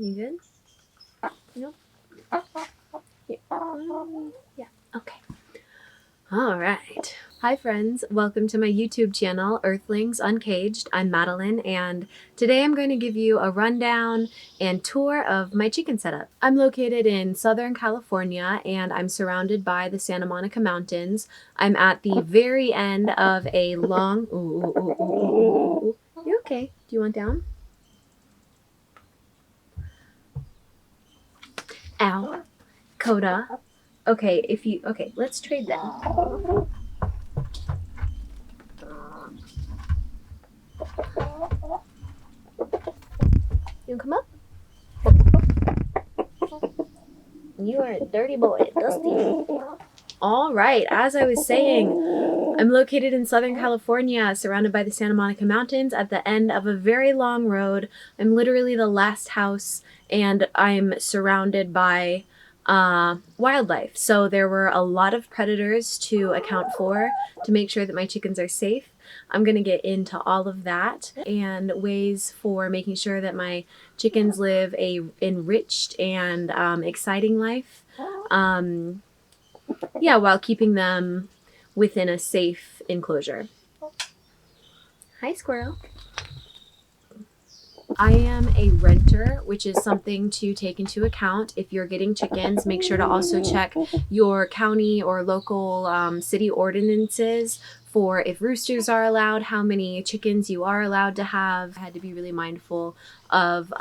You good? Nope. Here. Yeah. Okay. All right. Hi friends, welcome to my YouTube channel, Earthlings Uncaged. I'm Madeline, and today I'm going to give you a rundown and tour of my chicken setup. I'm located in Southern California, and I'm surrounded by the Santa Monica Mountains. I'm at the very end of a long... Ooh. You okay? Do you want down? Ow. Coda. Okay, let's trade them. You wanna come up? You are a dirty boy, Dusty. All right, as I was saying, I'm located in Southern California, surrounded by the Santa Monica Mountains at the end of a very long road. I'm literally the last house, and I'm surrounded by wildlife. So there were a lot of predators to account for to make sure that my chickens are safe. I'm going to get into all of that and ways for making sure that my chickens live a enriched and exciting life. While keeping them within a safe enclosure. Hi, squirrel. I am a renter, which is something to take into account. If you're getting chickens, make sure to also check your county or local city ordinances for if roosters are allowed, how many chickens you are allowed to have. I had to be really mindful of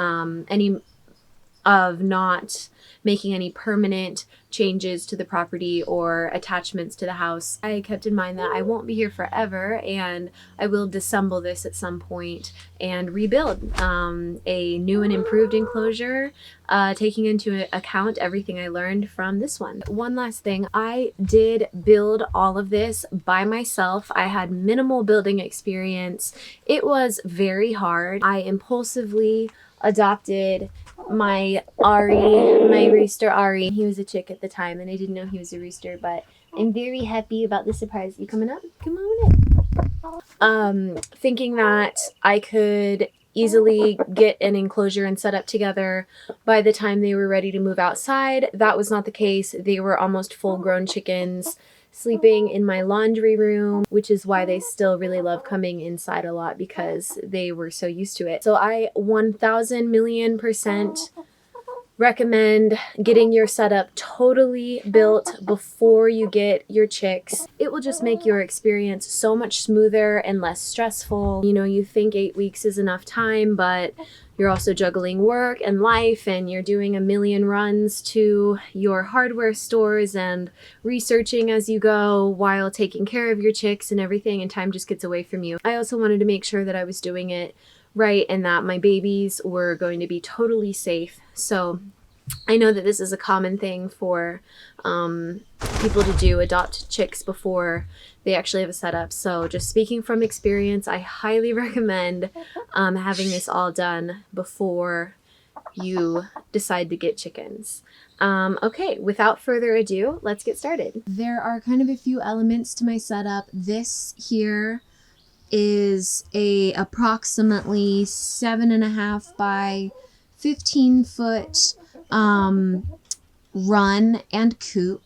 not making any permanent changes to the property or attachments to the house. I kept in mind that I won't be here forever, and I will disassemble this at some point and rebuild a new and improved enclosure, taking into account everything I learned from this one. One last thing, I did build all of this by myself. I had minimal building experience. It was very hard. I impulsively adopted my rooster Ari. He was a chick at the time, and I didn't know he was a rooster, but I'm very happy about the surprise. You coming up? Come on up. Thinking that I could easily get an enclosure and set up together by the time they were ready to move outside. That was not the case. They were almost full-grown chickens sleeping in my laundry room, which is why they still really love coming inside a lot, because they were so used to it. So I 1000,000,000% recommend getting your setup totally built before you get your chicks. It will just make your experience so much smoother and less stressful. You know, you think 8 weeks is enough time, but you're also juggling work and life, and you're doing a million runs to your hardware stores and researching as you go while taking care of your chicks and everything, and time just gets away from you. I also wanted to make sure that I was doing it right and that my babies were going to be totally safe. So I know that this is a common thing for people to do, adopt chicks before they actually have a setup. So just speaking from experience, I highly recommend having this all done before you decide to get chickens. Okay, without further ado, let's get started. There are kind of a few elements to my setup. This here is a approximately 7.5 by 15 foot run and coop.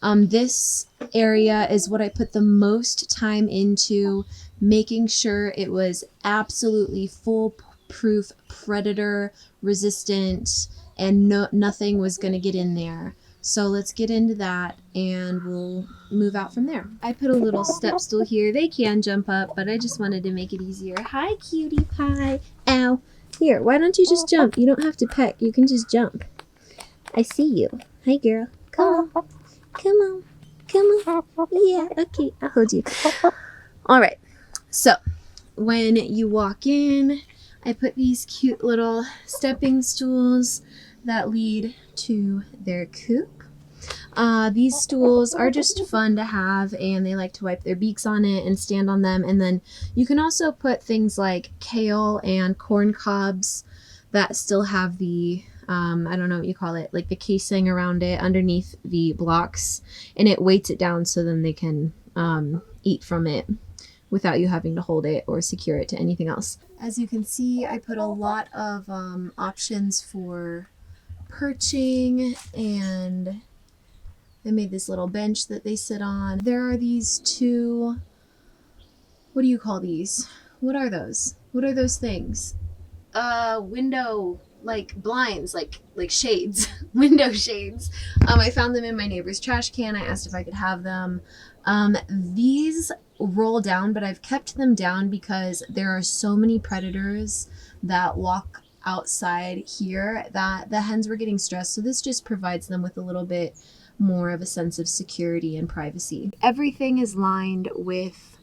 This area is what I put the most time into, making sure it was absolutely foolproof, predator resistant, and nothing was going to get in there. So let's get into that and we'll move out from there. I put a little step stool here. They can jump up, but I just wanted to make it easier. Hi, cutie pie. Ow. Here, why don't you just jump? You don't have to peck. You can just jump. I see you. Hi, girl. Come on. Come on. Come on. Yeah, okay. I'll hold you. All right. So, when you walk in, I put these cute little stepping stools that lead to their coop. These stools are just fun to have, and they like to wipe their beaks on it and stand on them. And then you can also put things like kale and corn cobs that still have the I don't know what you call it, like the casing around it underneath the blocks, and it weights it down so then they can eat from it without you having to hold it or secure it to anything else. As you can see, I put a lot of options for perching, and I made this little bench that they sit on. There are these two, what do you call these? What are those? What are those things? Window, like blinds, like shades, window shades. I found them in my neighbor's trash can. I asked if I could have them. These roll down, but I've kept them down because there are so many predators that walk outside here that the hens were getting stressed. So this just provides them with a little bit more of a sense of security and privacy. Everything is lined with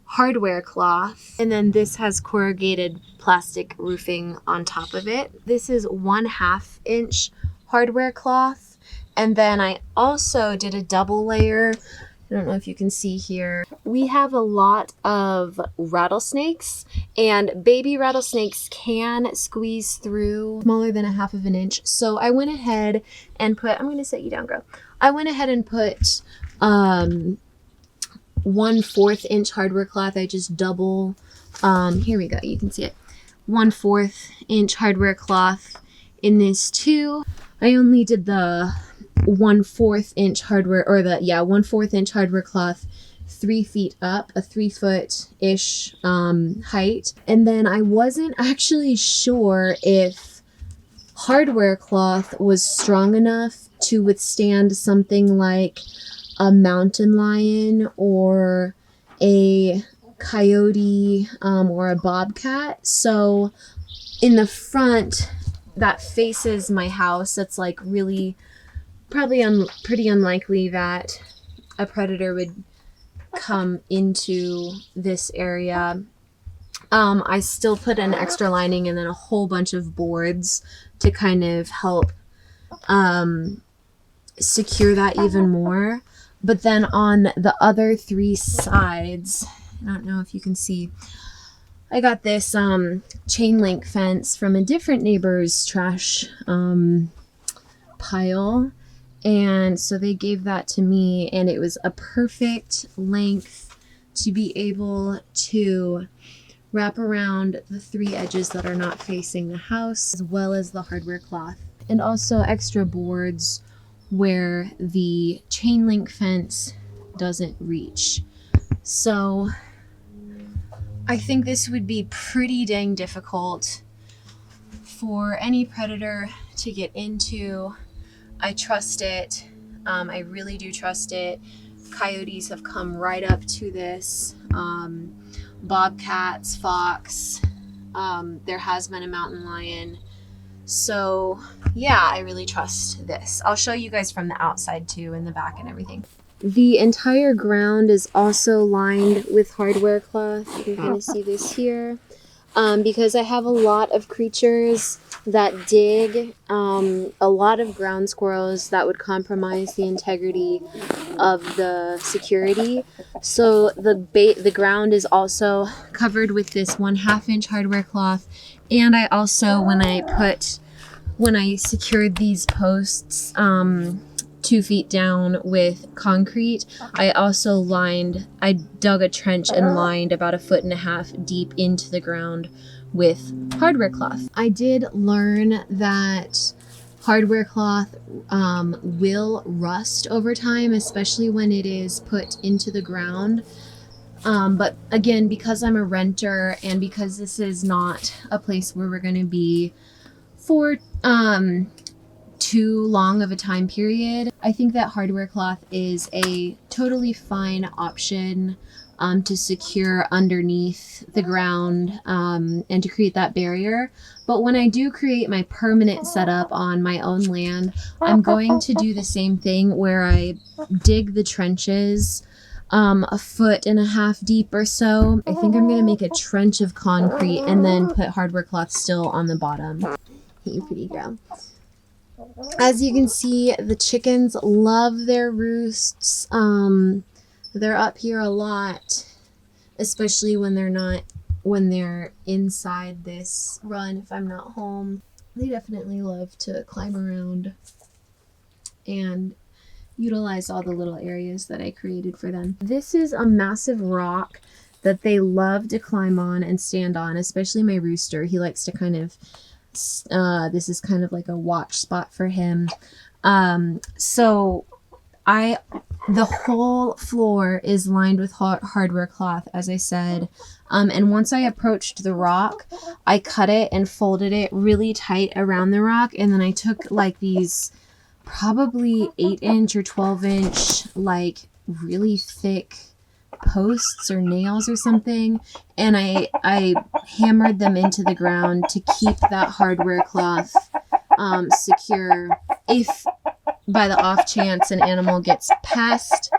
hardware cloth, and then this has corrugated plastic roofing on top of it. This is 1/2 inch hardware cloth, and then I also did a double layer. I don't know if you can see here. We have a lot of rattlesnakes, and baby rattlesnakes can squeeze through smaller than 1/2 inch. So I went ahead and put, I'm going to set you down, girl. I went ahead and put 1/4 inch hardware cloth. I just double, here we go, you can see it, 1/4 inch hardware cloth in this too. I only did the 1/4 inch hardware, or the 1/4 inch hardware cloth 3 feet up, a 3-foot-ish height. And then I wasn't actually sure if hardware cloth was strong enough to withstand something like a mountain lion or a coyote or a bobcat. So in the front that faces my house, that's like really probably pretty unlikely that a predator would come into this area. I still put an extra lining and then a whole bunch of boards to kind of help secure that even more. But then on the other 3 sides, I don't know if you can see, I got this chain link fence from a different neighbor's trash pile. And so they gave that to me, and it was a perfect length to be able to wrap around the 3 edges that are not facing the house, as well as the hardware cloth, and also extra boards where the chain link fence doesn't reach. So I think this would be pretty dang difficult for any predator to get into. I trust it. I really do trust it. Coyotes have come right up to this. Bobcats, fox. There has been a mountain lion. So yeah, I really trust this. I'll show you guys from the outside too, in the back and everything. The entire ground is also lined with hardware cloth. You're gonna see this here. Because I have a lot of creatures that dig, a lot of ground squirrels that would compromise the integrity of the security. So the ground is also covered with this 1/2 inch hardware cloth. And I also, when I secured these posts 2 feet down with concrete, I dug a trench and lined about 1.5 feet deep into the ground with hardware cloth. I did learn that hardware cloth will rust over time, especially when it is put into the ground. But again, because I'm a renter and because this is not a place where we're going to be for too long of a time period, I think that hardware cloth is a totally fine option to secure underneath the ground and to create that barrier. But when I do create my permanent setup on my own land, I'm going to do the same thing where I dig the trenches 1.5 feet deep or so. I think I'm going to make a trench of concrete and then put hardware cloth still on the bottom. You pretty girl. As you can see, the chickens love their roosts. They're up here a lot, especially when they're inside this run if I'm not home. They definitely love to climb around and utilize all the little areas that I created for them. This is a massive rock that they love to climb on and stand on, especially my rooster. He likes to kind of, this is kind of like a watch spot for him. So the whole floor is lined with hardware cloth, as I said. And once I approached the rock, I cut it and folded it really tight around the rock. And then I took like these probably 8-inch or 12-inch, like really thick posts or nails or something. And I hammered them into the ground to keep that hardware cloth secure. If by the off chance an animal gets past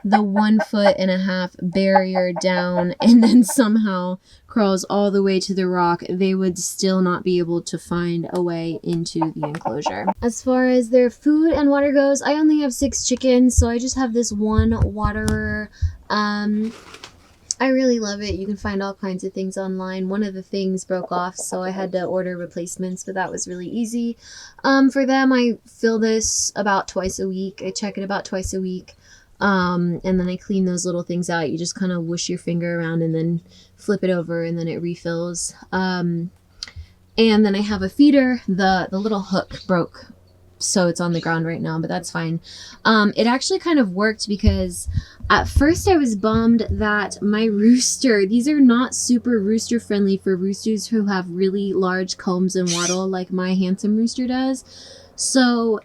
the 1.5 foot barrier down and then somehow crawls all the way to the rock, they would still not be able to find a way into the enclosure. As far as their food and water goes, I only have 6 chickens, so I just have this one waterer. I really love it. You can find all kinds of things online. One of the things broke off, so I had to order replacements, but that was really easy. For them, I fill this about twice a week. I check it about twice a week. And then I clean those little things out. You just kind of whoosh your finger around and then flip it over and then it refills. And then I have a feeder. The little hook broke, so it's on the ground right now, but that's fine. It actually kind of worked because at first I was bummed that my rooster, these are not super rooster friendly for roosters who have really large combs and wattle like my handsome rooster does. So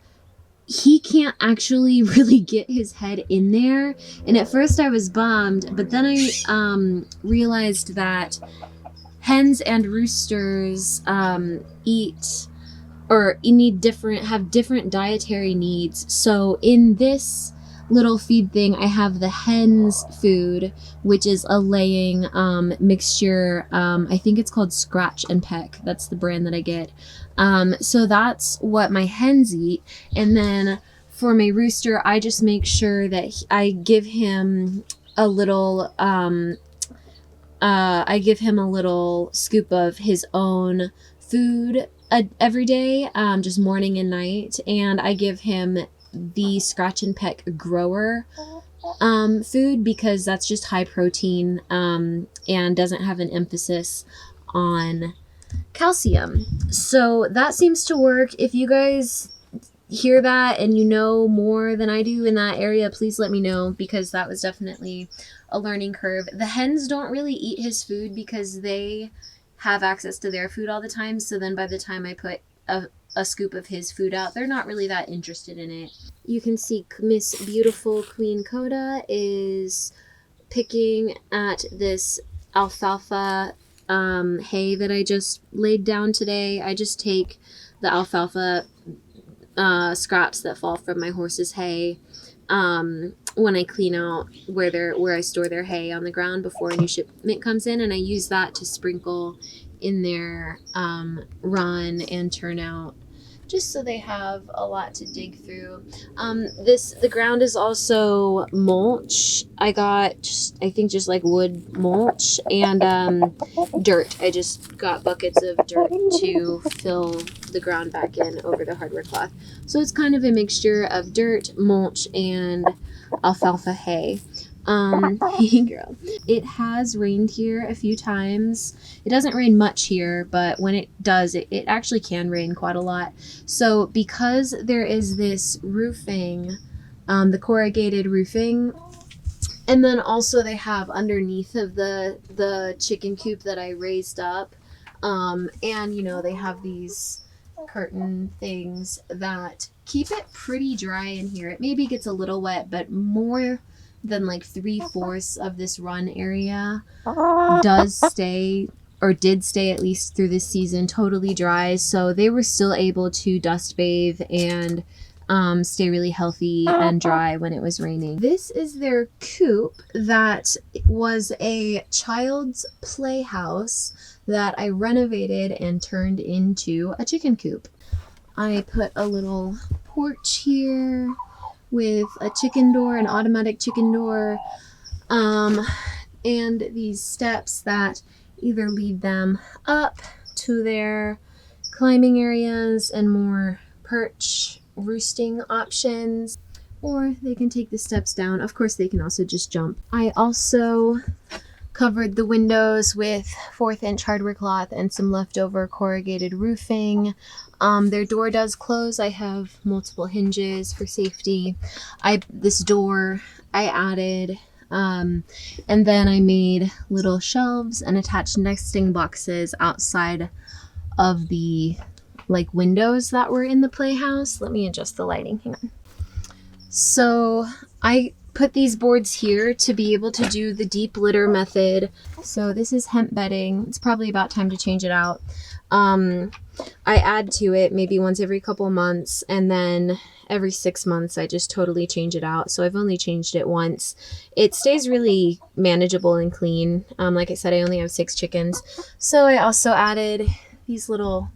he can't actually really get his head in there. And at first I was bummed, but then I realized that hens and roosters eat or have different dietary needs. So in this little feed thing, I have the hen's food, which is a laying mixture. I think it's called Scratch and Peck. That's the brand that I get. So that's what my hens eat. And then for my rooster, I just make sure that I give him a little scoop of his own food every day, just morning and night. And I give him the Scratch and Peck grower food because that's just high protein and doesn't have an emphasis on calcium. So that seems to work. If you guys hear that and you know more than I do in that area, please let me know, because that was definitely a learning curve. The hens don't really eat his food because they have access to their food all the time. So then by the time I put a scoop of his food out, they're not really that interested in it. You can see Miss Beautiful Queen Coda is picking at this alfalfa hay that I just laid down today. I just take the alfalfa scraps that fall from my horse's hay when I clean out where I store their hay on the ground before a new shipment comes in, and I use that to sprinkle in their run and turnout, just so they have a lot to dig through. The ground is also mulch. I got I think just like wood mulch and dirt. I just got buckets of dirt to fill the ground back in over the hardware cloth. So it's kind of a mixture of dirt, mulch, and alfalfa hay. Hey girl. It has rained here a few times. It doesn't rain much here, but when it does, it actually can rain quite a lot. So because there is this roofing, the corrugated roofing, and then also they have underneath of the chicken coop that I raised up, and they have these curtain things that keep it pretty dry in here. It maybe gets a little wet, but more than like 3/4 of this run area does stay, or did stay at least through this season, totally dry. So they were still able to dust bathe and stay really healthy and dry when it was raining. This is their coop that was a child's playhouse that I renovated and turned into a chicken coop. I put a little porch here with a chicken door, an automatic chicken door, and these steps that either lead them up to their climbing areas and more perch roosting options, or they can take the steps down. Of course, they can also just jump. I also Covered the windows with 1/4-inch hardware cloth and some leftover corrugated roofing. Their door does close. I have multiple hinges for safety. This door I added, and then I made little shelves and attached nesting boxes outside of the windows that were in the playhouse. Let me adjust the lighting. Hang on. So I put these boards here to be able to do the deep litter method. So this is hemp bedding. It's probably about time to change it out. I add to it maybe once every couple months, and then every 6 months I just totally change it out. So I've only changed it once. It stays really manageable and clean. Like I said, I only have 6 chickens. So I also added these little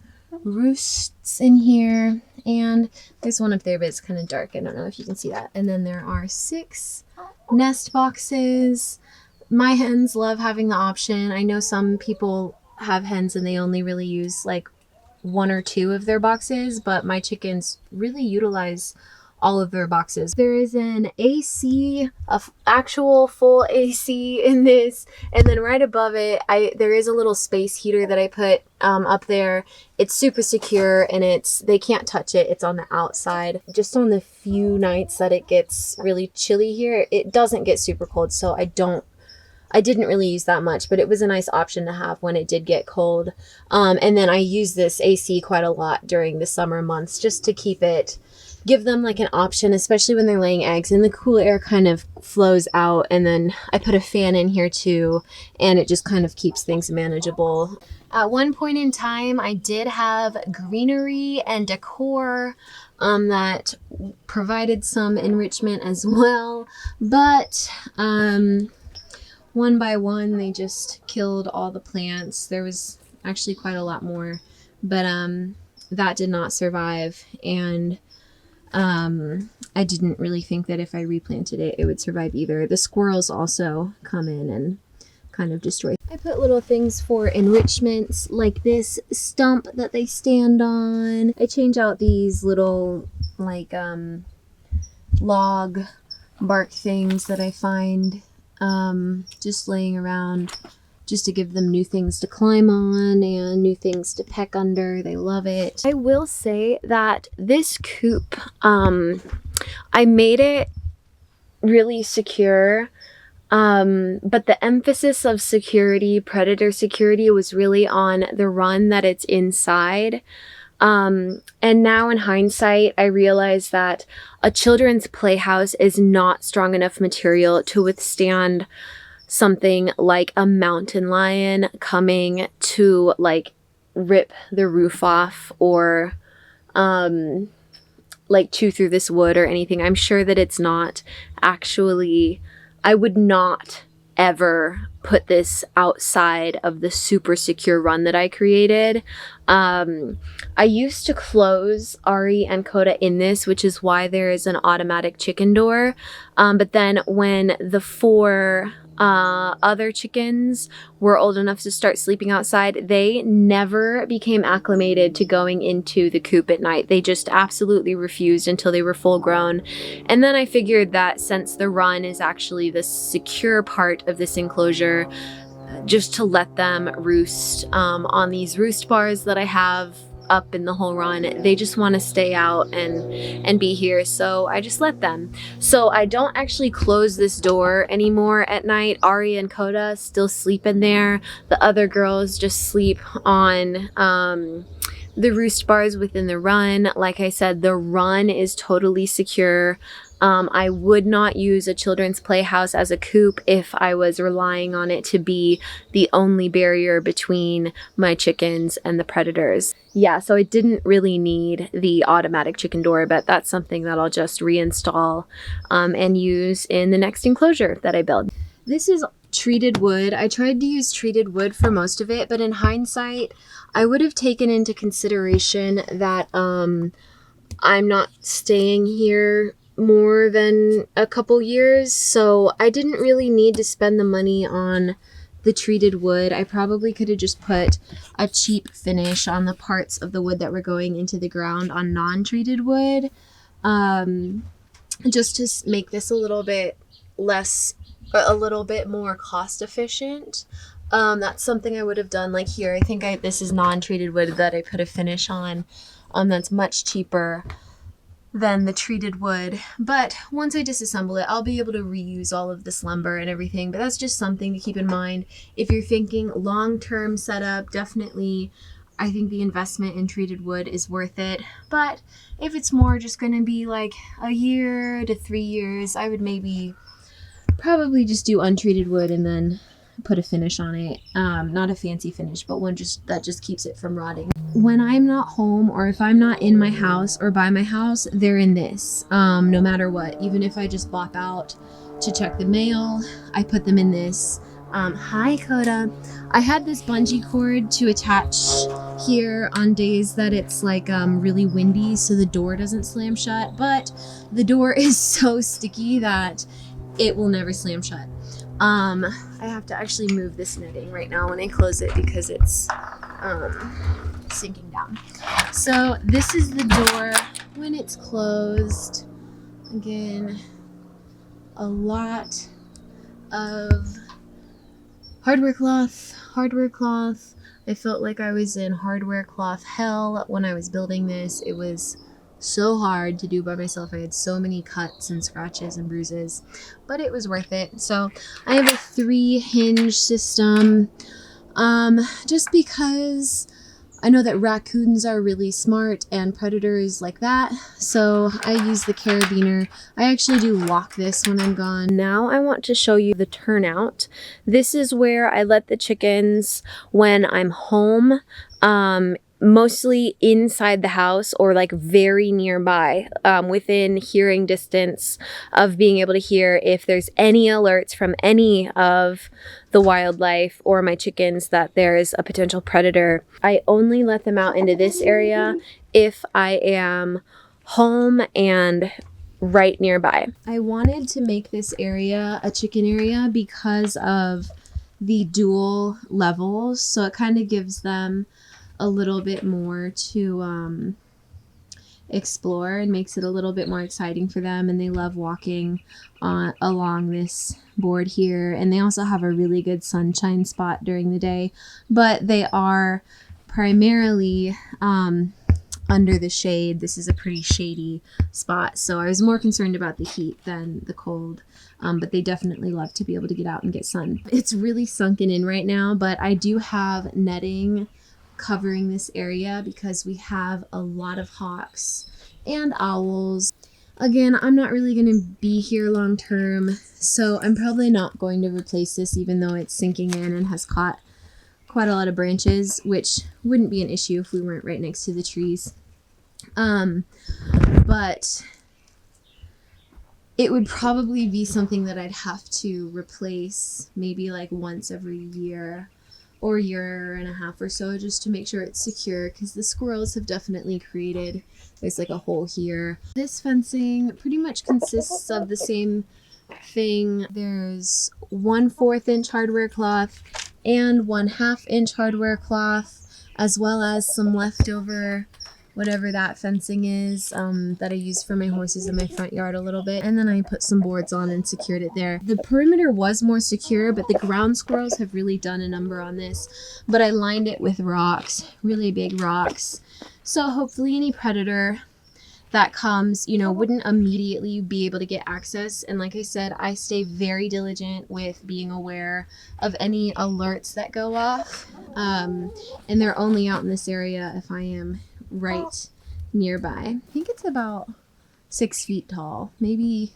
roosts in here, and there's one up there, but it's kind of dark. I don't know if you can see that. And then there are 6 nest boxes. My hens love having the option. I know some people have hens and they only really use 1 or 2 of their boxes, but my chickens really utilize all of their boxes. There is an AC, actual full AC in this, and then right above it, there is a little space heater that I put up there. It's super secure, and they can't touch it. It's on the outside. Just on the few nights that it gets really chilly here, it doesn't get super cold, so I didn't really use that much, but it was a nice option to have when it did get cold. And then I use this AC quite a lot during the summer months just to give them an option, especially when they're laying eggs, and the cool air kind of flows out. And then I put a fan in here too, and it just kind of keeps things manageable. At one point in time, I did have greenery and decor that provided some enrichment as well, but one by one, they just killed all the plants. There was actually quite a lot more, but that did not survive, and I didn't really think that if I replanted it, it would survive either. The squirrels also come in and kind of destroy. I put little things for enrichments, like this stump that they stand on. I change out these little log bark things that I find just laying around, just to give them new things to climb on and new things to peck under. They love it. I will say that this coop, I made it really secure, but the emphasis of security, predator security, was really on the run that it's inside. And now in hindsight, I realize that a children's playhouse is not strong enough material to withstand something like a mountain lion coming to rip the roof off or chew through this wood or anything. I'm sure that it's not actually, I would not ever put this outside of the super secure run that I created. I used to close Ari and Coda in this, which is why there is an automatic chicken door. But then when the 4 other chickens were old enough to start sleeping outside, they never became acclimated to going into the coop at night. They just absolutely refused until they were full grown. And then I figured that since the run is actually the secure part of this enclosure, just to let them roost on these roost bars that I have up in the whole run. They just want to stay out and be here, so I just let them. So I don't actually close this door anymore at night. Ari and Coda still sleep in there. The other girls just sleep on the roost bars within the run. Like I said, the run is totally secure. I would not use a children's playhouse as a coop if I was relying on it to be the only barrier between my chickens and the predators. Yeah, so I didn't really need the automatic chicken door, but that's something that I'll just reinstall and use in the next enclosure that I build. This is treated wood. I tried to use treated wood for most of it, but in hindsight, I would have taken into consideration that I'm not staying here more than a couple years, so I didn't really need to spend the money on the treated wood. I probably could have just put a cheap finish on the parts of the wood that were going into the ground on non-treated wood, just to make this a little bit less a little bit more cost efficient. That's something I would have done like here. I think this is non-treated wood that I put a finish on. That's much cheaper than the treated wood. But once I disassemble it, I'll be able to reuse all of this lumber and everything. But that's just something to keep in mind. If you're thinking long-term setup, definitely I think the investment in treated wood is worth it. But if it's more just going to be like a year to 3 years, I would probably just do untreated wood and then put a finish on it. Not a fancy finish, but one that just keeps it from rotting. When I'm not home, or if I'm not in my house or by my house, they're in this, no matter what. Even if I just bop out to check the mail, I put them in this. Hi, Coda. I had this bungee cord to attach here on days that it's like really windy, so the door doesn't slam shut, but the door is so sticky that it will never slam shut. I have to actually move this netting right now when I close it because it's sinking down. So this is the door when it's closed. Again, a lot of hardware cloth. I felt like I was in hardware cloth hell when I was building this. It was so hard to do by myself. I had so many cuts and scratches and bruises, but it was worth it. So I have a 3 hinge system, just because I know that raccoons are really smart and predators like that. So I use the carabiner. I actually do lock this when I'm gone. Now I want to show you the turnout. This is where I let the chickens when I'm home, mostly inside the house or like very nearby, within hearing distance of being able to hear if there's any alerts from any of the wildlife or my chickens that there's a potential predator. I only let them out into this area if I am home and right nearby. I wanted to make this area a chicken area because of the dual levels, so it kind of gives them a little bit more to explore and makes it a little bit more exciting for them, and they love walking along this board here. And they also have a really good sunshine spot during the day, but they are primarily under the shade. This is a pretty shady spot, so I was more concerned about the heat than the cold. But they definitely love to be able to get out and get sun. It's really sunken in right now, but I do have netting covering this area because we have a lot of hawks and owls. Again, I'm not really going to be here long term, so I'm probably not going to replace this, even though it's sinking in and has caught quite a lot of branches, which wouldn't be an issue if we weren't right next to the trees. But it would probably be something that I'd have to replace maybe like once every year or year and a half or so, just to make sure it's secure, because the squirrels have definitely there's like a hole here. This fencing pretty much consists of the same thing. There's 1/4 inch hardware cloth and 1/2 inch hardware cloth, as well as some leftover whatever that fencing is, that I use for my horses in my front yard a little bit. And then I put some boards on and secured it there. The perimeter was more secure, but the ground squirrels have really done a number on this. But I lined it with rocks, really big rocks. So hopefully any predator that comes, wouldn't immediately be able to get access. And like I said, I stay very diligent with being aware of any alerts that go off. And they're only out in this area if I am right nearby. I think it's about 6 feet tall, maybe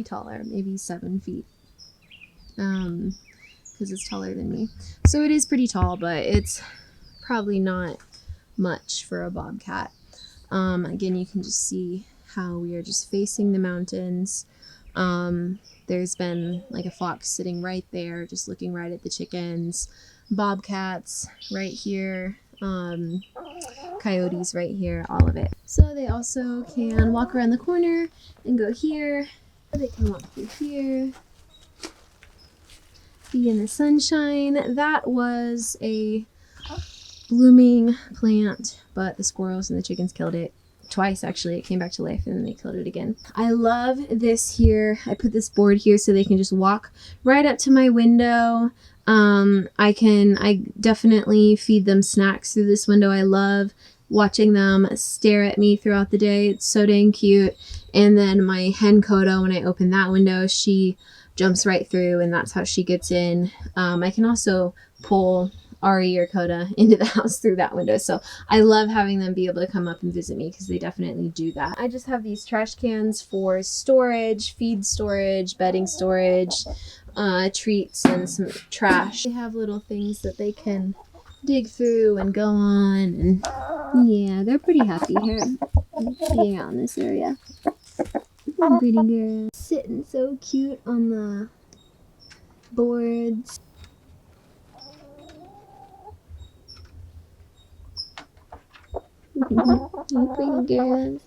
taller, maybe 7 feet, because it's taller than me. So it is pretty tall, but it's probably not much for a bobcat. Again, you can just see how we are just facing the mountains. There's been like a fox sitting right there, just looking right at the chickens. Bobcats right here. Coyotes right here, all of it. So they also can walk around the corner and go here. They can walk through here, be in the sunshine. That was a blooming plant, but the squirrels and the chickens killed it. twice actually. It came back to life and then they killed it again. I love this here. I put this board here so they can just walk right up to my window. I definitely feed them snacks through this window. I love watching them stare at me throughout the day. It's so dang cute. And then my hen Kodo, when I open that window, she jumps right through, and that's how she gets in. I can also pull Ari or Coda into the house through that window. So I love having them be able to come up and visit me because they definitely do that. I just have these trash cans for storage, feed storage, bedding storage, treats, and some trash. They have little things that they can dig through and go on, and yeah, they're pretty happy here being out in this area. Pretty girl. Sitting so cute on the boards. Hey, pretty girls.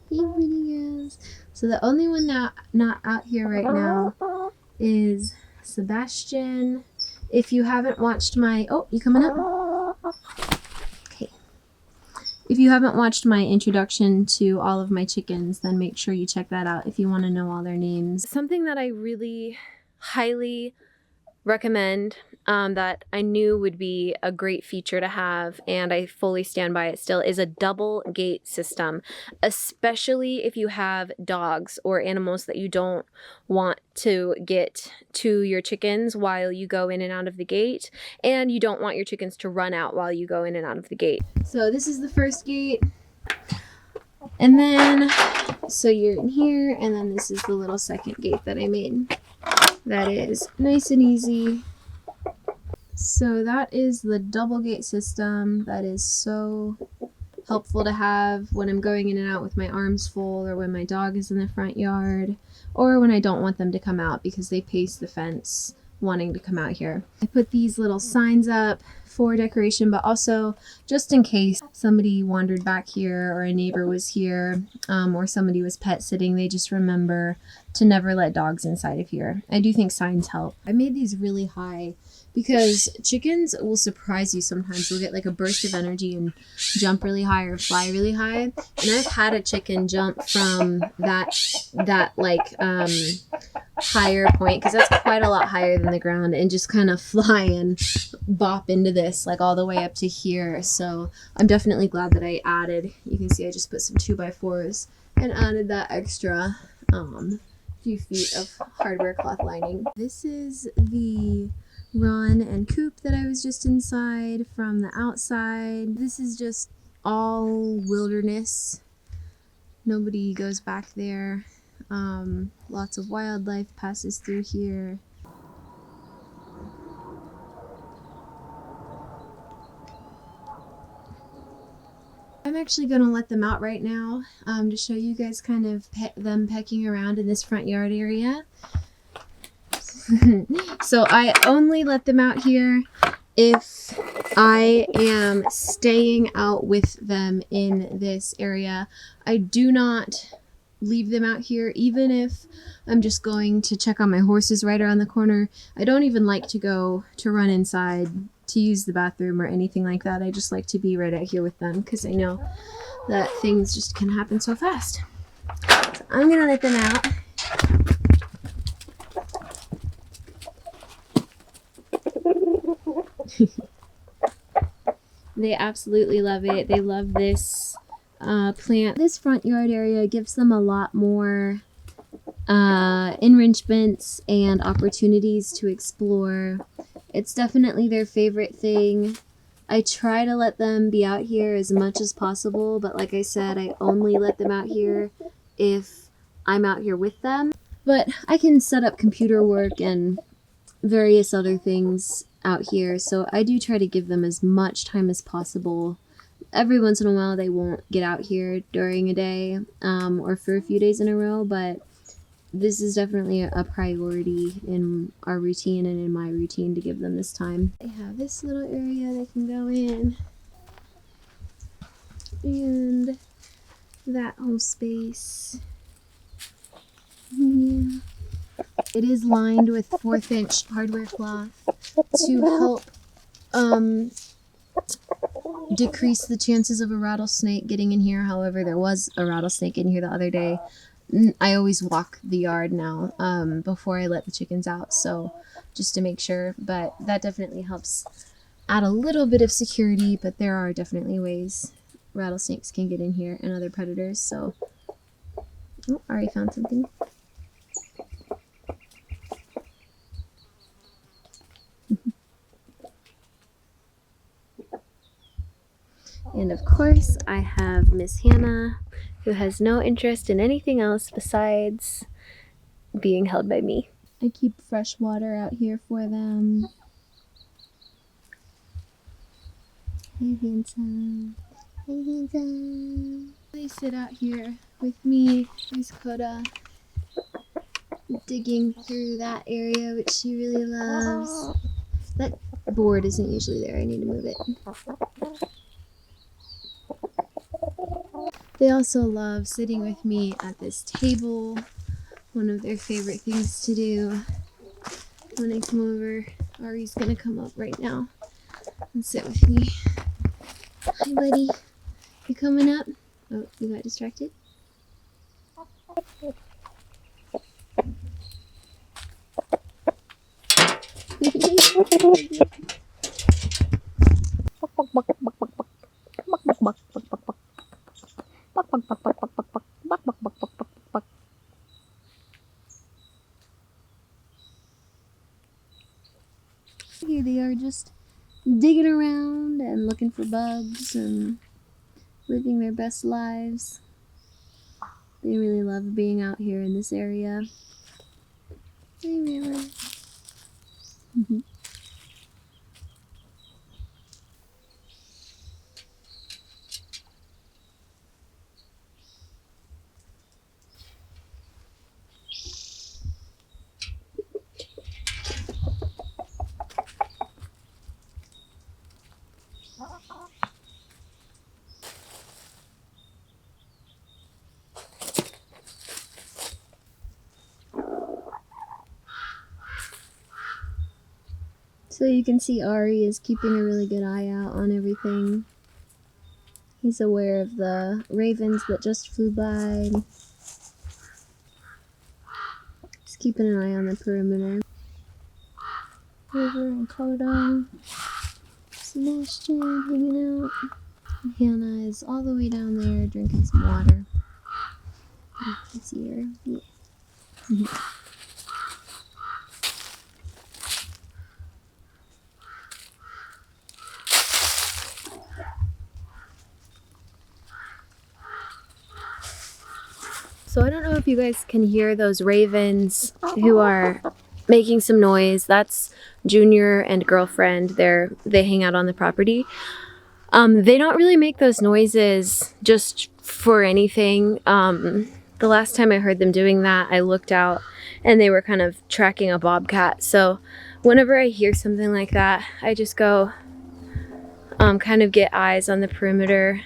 Hey, pretty girls. So the only one not out here right now is Sebastian. If you haven't watched my... Oh, you coming up? Okay. If you haven't watched my introduction to all of my chickens, then make sure you check that out if you want to know all their names. Something that I really highly recommend that I knew would be a great feature to have, and I fully stand by it still, is a double gate system, especially if you have dogs or animals that you don't want to get to your chickens while you go in and out of the gate, and you don't want your chickens to run out while you go in and out of the gate. So this is the first gate, and then so you're in here, and then this is the little second gate that I made. That is nice and easy. So that is the double gate system. That is so helpful to have when I'm going in and out with my arms full, or when my dog is in the front yard, or when I don't want them to come out because they pace the fence wanting to come out here. I put these little signs up for decoration, but also just in case somebody wandered back here, or a neighbor was here, or somebody was pet sitting, they just remember to never let dogs inside of here. I do think signs help. I made these really high because chickens will surprise you sometimes. They'll get like a burst of energy and jump really high or fly really high. And I've had a chicken jump from that higher point, because that's quite a lot higher than the ground, and just kind of fly and bop into this like all the way up to here. So I'm definitely glad that I added, you can see I just put some 2x4s and added that extra few feet of hardware cloth lining. This is the run and coop that I was just inside from the outside. This is just all wilderness. Nobody goes back there. Lots of wildlife passes through here. I'm actually going to let them out right now to show you guys kind of them pecking around in this front yard area. So I only let them out here if I am staying out with them in this area. I do not leave them out here, even if I'm just going to check on my horses right around the corner. I don't even like to go to run inside to use the bathroom or anything like that. I just like to be right out here with them because I know that things just can happen so fast. So I'm gonna let them out. They absolutely love it. They love this plant. This front yard area gives them a lot more enrichments and opportunities to explore. It's definitely their favorite thing. I try to let them be out here as much as possible, but like I said, I only let them out here if I'm out here with them. But I can set up computer work and various other things out here, so I do try to give them as much time as possible. Every once in a while they won't get out here during a day or for a few days in a row, but this is definitely a priority in our routine and in my routine to give them this time. They have this little area they can go in, and that whole space. Yeah. It is lined with 1/4 inch hardware cloth to help decrease the chances of a rattlesnake getting in here. However, there was a rattlesnake in here the other day. I always walk the yard now before I let the chickens out, so just to make sure. But that definitely helps add a little bit of security, but there are definitely ways rattlesnakes can get in here and other predators. So, oh, already found something. And of course, I have Miss Hannah, who has no interest in anything else besides being held by me. I keep fresh water out here for them. Hey, handsome. Hey, handsome. They sit out here with me. There's Coda digging through that area, which she really loves. That board isn't usually there. I need to move it. They also love sitting with me at this table. One of their favorite things to do when I come over. Ari's gonna come up right now and sit with me. Hi, buddy. You coming up? Oh, you got distracted? Here they are, just digging around and looking for bugs and living their best lives. They really love being out here in this area. They really. So you can see Ari is keeping a really good eye out on everything. He's aware of the ravens that just flew by. Just keeping an eye on the perimeter. River and Coda. Sebastian hanging out. And Hannah is all the way down there drinking some water. You can see her. Yeah. So I don't know if you guys can hear those ravens who are making some noise. That's Junior and Girlfriend. They hang out on the property. They don't really make those noises just for anything. The last time I heard them doing that, I looked out and they were kind of tracking a bobcat. So whenever I hear something like that, I just go kind of get eyes on the perimeter.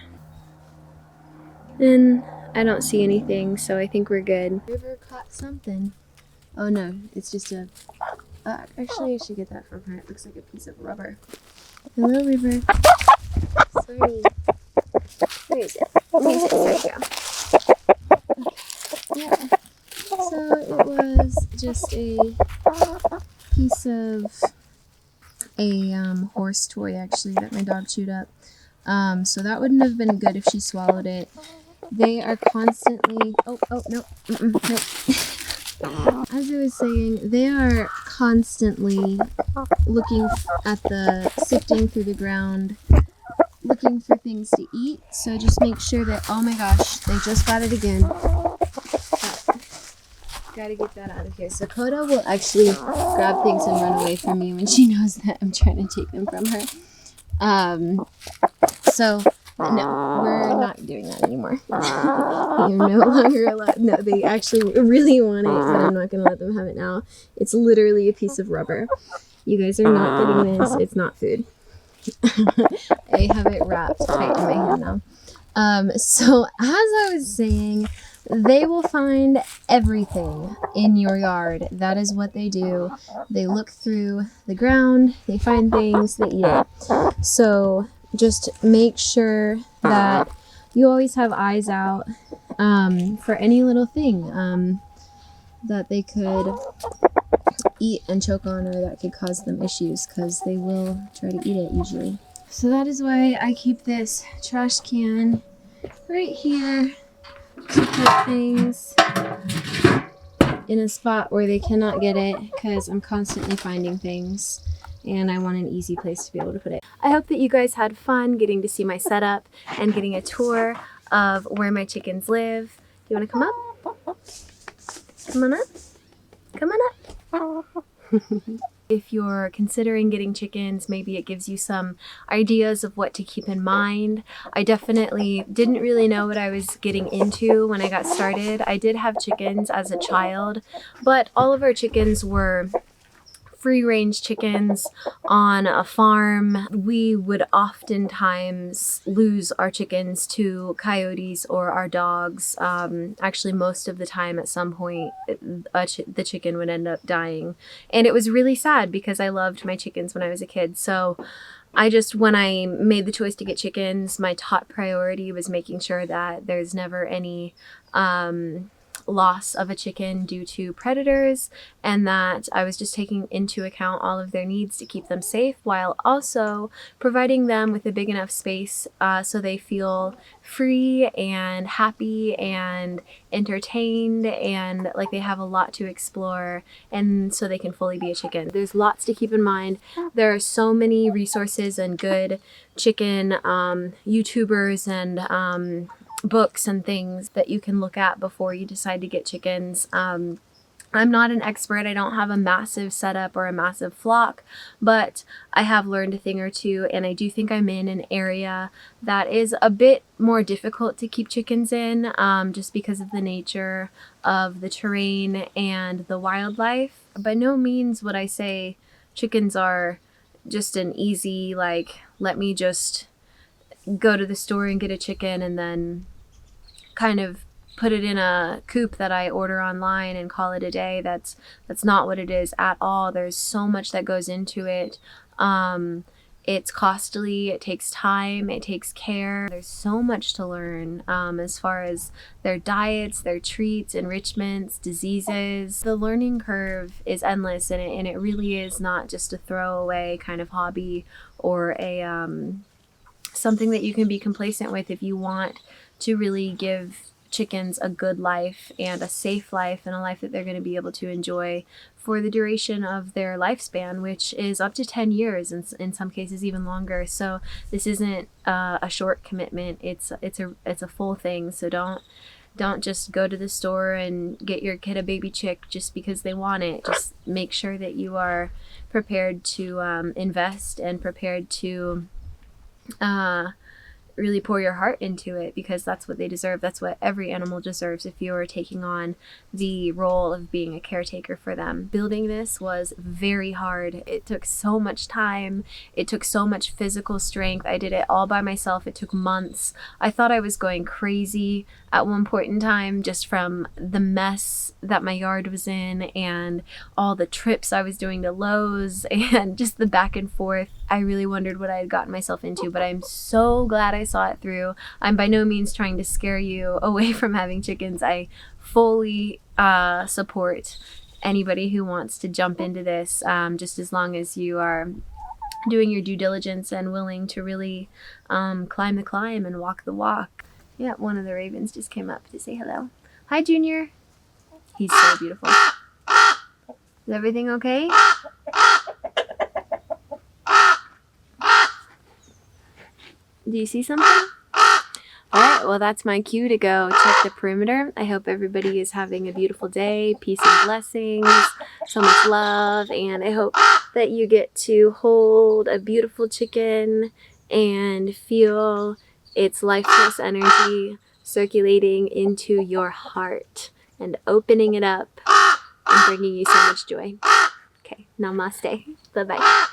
And I don't see anything, so I think we're good. River caught something. Oh no, it's just a... actually, I should get that from her. It looks like a piece of rubber. Hello, River. Sorry. Where is it? There you go. Yeah. So it was just a piece of a horse toy, actually, that my dog chewed up. So that wouldn't have been good if she swallowed it. They are constantly... Oh, no. No. As I was saying, they are constantly looking at sifting through the ground, looking for things to eat. So just make sure that... Oh my gosh, they just got it again. Gotta get that out of here. So Coda will actually grab things and run away from me when she knows that I'm trying to take them from her. So... No, we're not doing that anymore. You're no longer allowed. No, they actually really want it, but I'm not going to let them have it now. It's literally a piece of rubber. You guys are not getting this. It's not food. I have it wrapped tight in my hand now. So as I was saying, they will find everything in your yard. That is what they do. They look through the ground, they find things, they eat it. So just make sure that you always have eyes out for any little thing that they could eat and choke on, or that could cause them issues, because they will try to eat it usually. So that is why I keep this trash can right here to put things in a spot where they cannot get it, because I'm constantly finding things and I want an easy place to be able to put it. I hope that you guys had fun getting to see my setup and getting a tour of where my chickens live. Do you want to come up? Come on up. Come on up. If you're considering getting chickens, maybe it gives you some ideas of what to keep in mind. I definitely didn't really know what I was getting into when I got started. I did have chickens as a child, but all of our chickens were free-range chickens on a farm. We would oftentimes lose our chickens to coyotes or our dogs. Actually, most of the time at some point, the chicken would end up dying. And it was really sad because I loved my chickens when I was a kid. So when I made the choice to get chickens, my top priority was making sure that there's never any loss of a chicken due to predators, and that I was just taking into account all of their needs to keep them safe, while also providing them with a big enough space so they feel free and happy and entertained and like they have a lot to explore, and so they can fully be a chicken. There's lots to keep in mind. There are so many resources and good chicken YouTubers and books and things that you can look at before you decide to get chickens. I'm not an expert. I don't have a massive setup or a massive flock, but I have learned a thing or two, and I do think I'm in an area that is a bit more difficult to keep chickens in, just because of the nature of the terrain and the wildlife. By no means would I say chickens are just an easy, like, let me just go to the store and get a chicken and then kind of put it in a coop that I order online and call it a day. That's not what it is at all. There's so much that goes into it. It's costly, it takes time, it takes care. There's so much to learn as far as their diets, their treats, enrichments, diseases. The learning curve is endless, and it really is not just a throwaway kind of hobby or a something that you can be complacent with if you want to really give chickens a good life and a safe life, and a life that they're going to be able to enjoy for the duration of their lifespan, which is up to 10 years and in some cases even longer. So this isn't a short commitment. It's a full thing. So don't just go to the store and get your kid a baby chick just because they want it. Just make sure that you are prepared to invest and prepared to really pour your heart into it, because that's what they deserve. That's what every animal deserves if you're taking on the role of being a caretaker for them. Building this was very hard. It took so much time. It took so much physical strength. I did it all by myself. It took months. I thought I was going crazy at one point in time, just from the mess that my yard was in and all the trips I was doing to Lowe's and just the back and forth. I really wondered what I had gotten myself into, but I'm so glad I saw it through. I'm by no means trying to scare you away from having chickens. I fully support anybody who wants to jump into this, just as long as you are doing your due diligence and willing to really climb the climb and walk the walk. Yeah, one of the ravens just came up to say hello. Hi, Junior. He's so beautiful. Is everything okay? Do you see something? Alright, well, that's my cue to go check the perimeter. I hope everybody is having a beautiful day. Peace and blessings. So much love. And I hope that you get to hold a beautiful chicken and feel its lifeless energy circulating into your heart and opening it up and bringing you so much joy. Okay, namaste. Bye-bye.